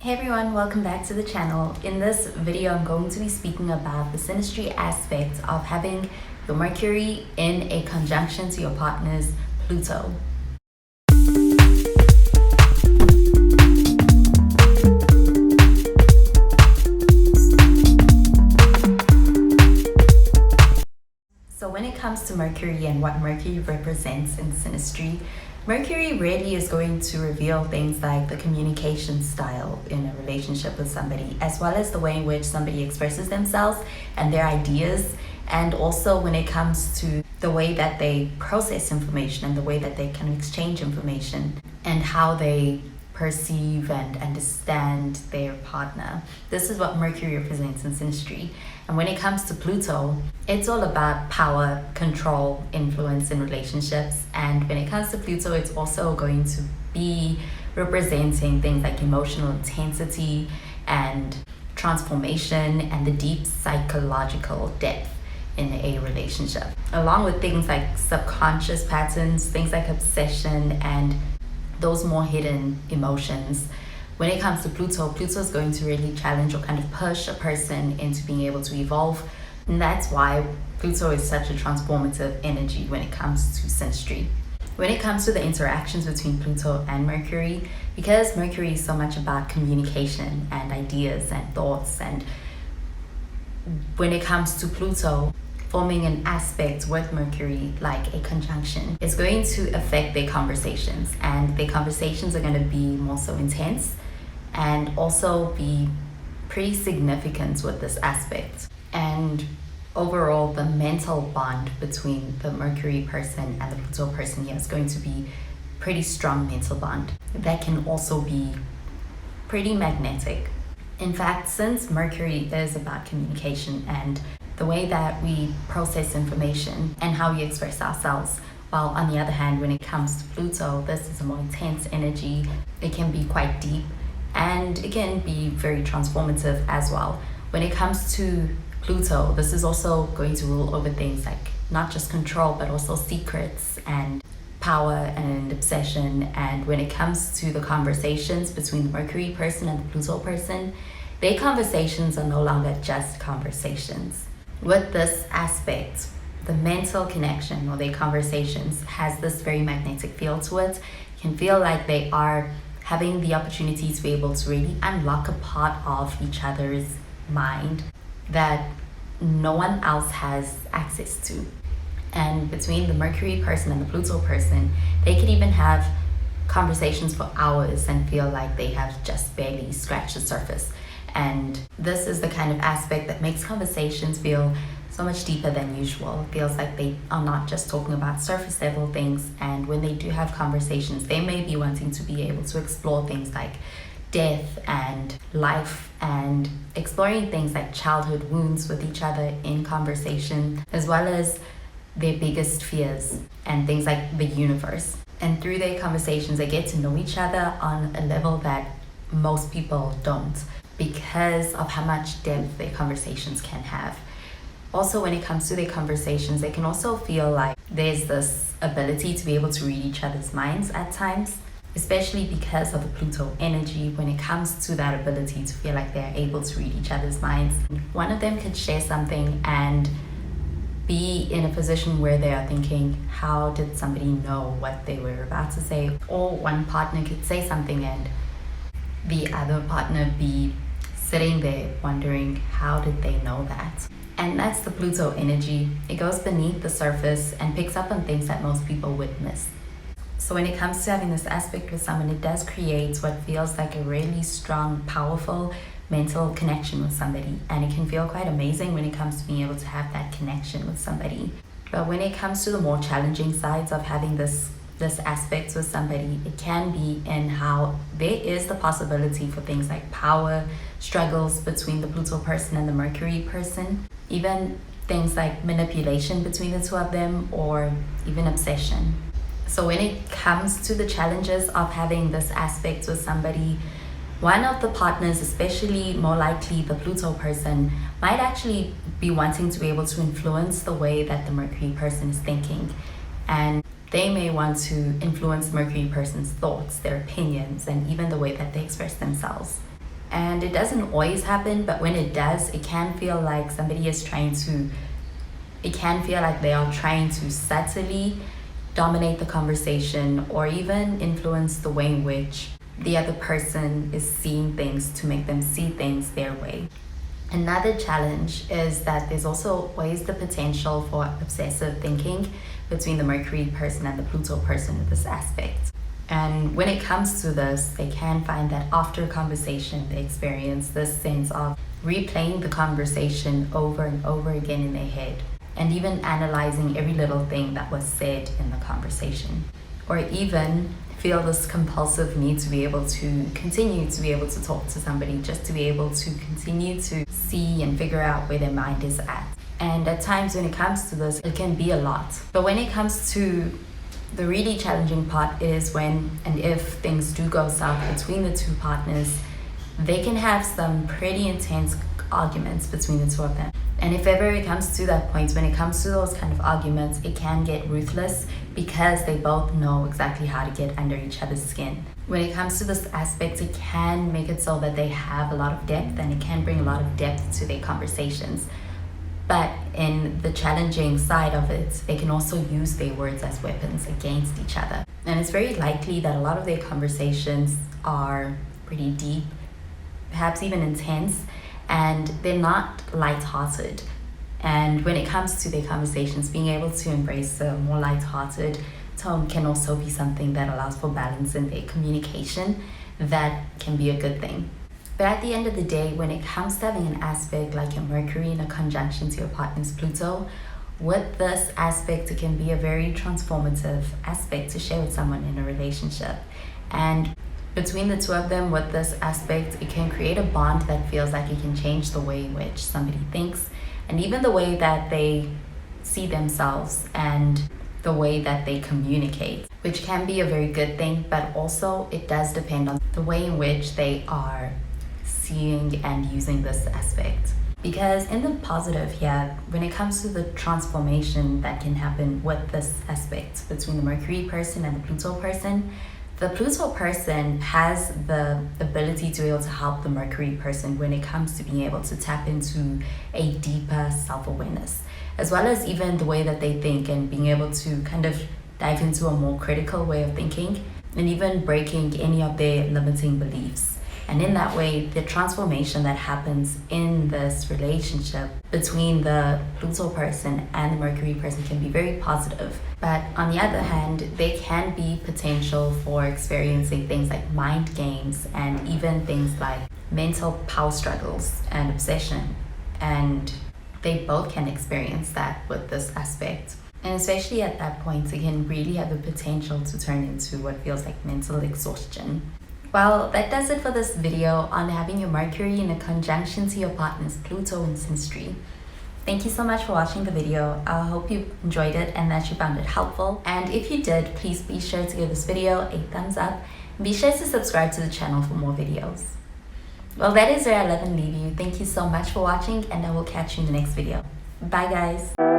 Hey everyone, welcome back to the channel. In this video, I'm going to be speaking about the synastry aspect of having your Mercury in a conjunction to your partner's Pluto. So when it comes to Mercury and what Mercury represents in synastry, Mercury really is going to reveal things like the communication style in a relationship with somebody, as well as the way in which somebody expresses themselves and their ideas, and also when it comes to the way that they process information and the way that they can exchange information and how they perceive and understand their partner. This is what Mercury represents in synastry. And when it comes to Pluto, it's all about power, control, influence in relationships. And when it comes to Pluto, it's also going to be representing things like emotional intensity and transformation and the deep psychological depth in a relationship, along with things like subconscious patterns, things like obsession, and those more hidden emotions. When it comes to Pluto, Pluto is going to really challenge or kind of push a person into being able to evolve. And that's why Pluto is such a transformative energy when it comes to synastry. When it comes to the interactions between Pluto and Mercury, because Mercury is so much about communication and ideas and thoughts, and when it comes to Pluto, forming an aspect with Mercury, like a conjunction, is going to affect their conversations, and their conversations are going to be more so intense and also be pretty significant with this aspect. And overall, the mental bond between the Mercury person and the Pluto person here is going to be pretty strong mental bond that can also be pretty magnetic. In fact, since Mercury is about communication and the way that we process information and how we express ourselves, while on the other hand, when it comes to Pluto, this is a more intense energy. It can be quite deep and it can be very transformative as well. When it comes to Pluto, this is also going to rule over things like not just control, but also secrets and power and obsession. And when it comes to the conversations between the Mercury person and the Pluto person, their conversations are no longer just conversations. With this aspect, the mental connection or their conversations has this very magnetic feel to it. You can feel like they are having the opportunity to be able to really unlock a part of each other's mind that no one else has access to. And between the Mercury person and the Pluto person, they could even have conversations for hours and feel like they have just barely scratched the surface. And this is the kind of aspect that makes conversations feel so much deeper than usual. It feels like they are not just talking about surface level things, and when they do have conversations, they may be wanting to be able to explore things like death and life, and exploring things like childhood wounds with each other in conversation, as well as their biggest fears and things like the universe. And through their conversations, they get to know each other on a level that most people don't, because of how much depth their conversations can have. Also, when it comes to their conversations, they can also feel like there's this ability to be able to read each other's minds at times, especially because of the Pluto energy. When it comes to that ability to feel like they're able to read each other's minds, one of them could share something and be in a position where they are thinking, how did somebody know what they were about to say? Or one partner could say something and the other partner be sitting there wondering, how did they know that? And that's the Pluto energy. It goes beneath the surface and picks up on things that most people would miss. So when it comes to having this aspect with someone, it does create what feels like a really strong, powerful mental connection with somebody. And it can feel quite amazing when it comes to being able to have that connection with somebody. But when it comes to the more challenging sides of having this aspect with somebody, it can be in how there is the possibility for things like power struggles between the Pluto person and the Mercury person, even things like manipulation between the two of them, or even obsession. So when it comes to the challenges of having this aspect with somebody, one of the partners, especially more likely the Pluto person, might actually be wanting to be able to influence the way that the Mercury person is thinking. And they may want to influence the Mercury person's thoughts, their opinions, and even the way that they express themselves. And it doesn't always happen, but when it does, it can feel like they are trying to subtly dominate the conversation or even influence the way in which the other person is seeing things to make them see things their way. Another challenge is that there's also always the potential for obsessive thinking between the Mercury person and the Pluto person with this aspect. And when it comes to this, they can find that after a conversation, they experience this sense of replaying the conversation over and over again in their head, and even analyzing every little thing that was said in the conversation. Or even feel this compulsive need to be able to continue to be able to talk to somebody, just to be able to continue to see and figure out where their mind is at. And at times when it comes to this, it can be a lot. But when it comes to the really challenging part is when and if things do go south between the two partners, they can have some pretty intense arguments between the two of them. And if ever it comes to that point, when it comes to those kind of arguments, it can get ruthless because they both know exactly how to get under each other's skin. When it comes to this aspect, it can make it so that they have a lot of depth, and it can bring a lot of depth to their conversations. But in the challenging side of it, they can also use their words as weapons against each other. And it's very likely that a lot of their conversations are pretty deep, perhaps even intense, and they're not light-hearted. And when it comes to their conversations, being able to embrace a more light-hearted tone can also be something that allows for balance in their communication. That can be a good thing. But at the end of the day, when it comes to having an aspect like your Mercury in a conjunction to your partner's Pluto, with this aspect, it can be a very transformative aspect to share with someone in a relationship. And between the two of them, with this aspect, it can create a bond that feels like it can change the way in which somebody thinks, and even the way that they see themselves and the way that they communicate, which can be a very good thing, but also it does depend on the way in which they are seeing and using this aspect. Because in the positive here, when it comes to the transformation that can happen with this aspect between the Mercury person and the Pluto person, the Pluto person has the ability to be able to help the Mercury person when it comes to being able to tap into a deeper self-awareness, as well as even the way that they think, and being able to kind of dive into a more critical way of thinking, and even breaking any of their limiting beliefs. And in that way, the transformation that happens in this relationship between the Pluto person and the Mercury person can be very positive. But on the other hand, there can be potential for experiencing things like mind games and even things like mental power struggles and obsession. And they both can experience that with this aspect. And especially at that point, it can really have the potential to turn into what feels like mental exhaustion. Well, that does it for this video on having your Mercury in a conjunction to your partner's Pluto in synastry. Thank you so much for watching the video. I hope you enjoyed it and that you found it helpful. And if you did, please be sure to give this video a thumbs up. And be sure to subscribe to the channel for more videos. Well, that is where I love and leave you. Thank you so much for watching, and I will catch you in the next video. Bye, guys.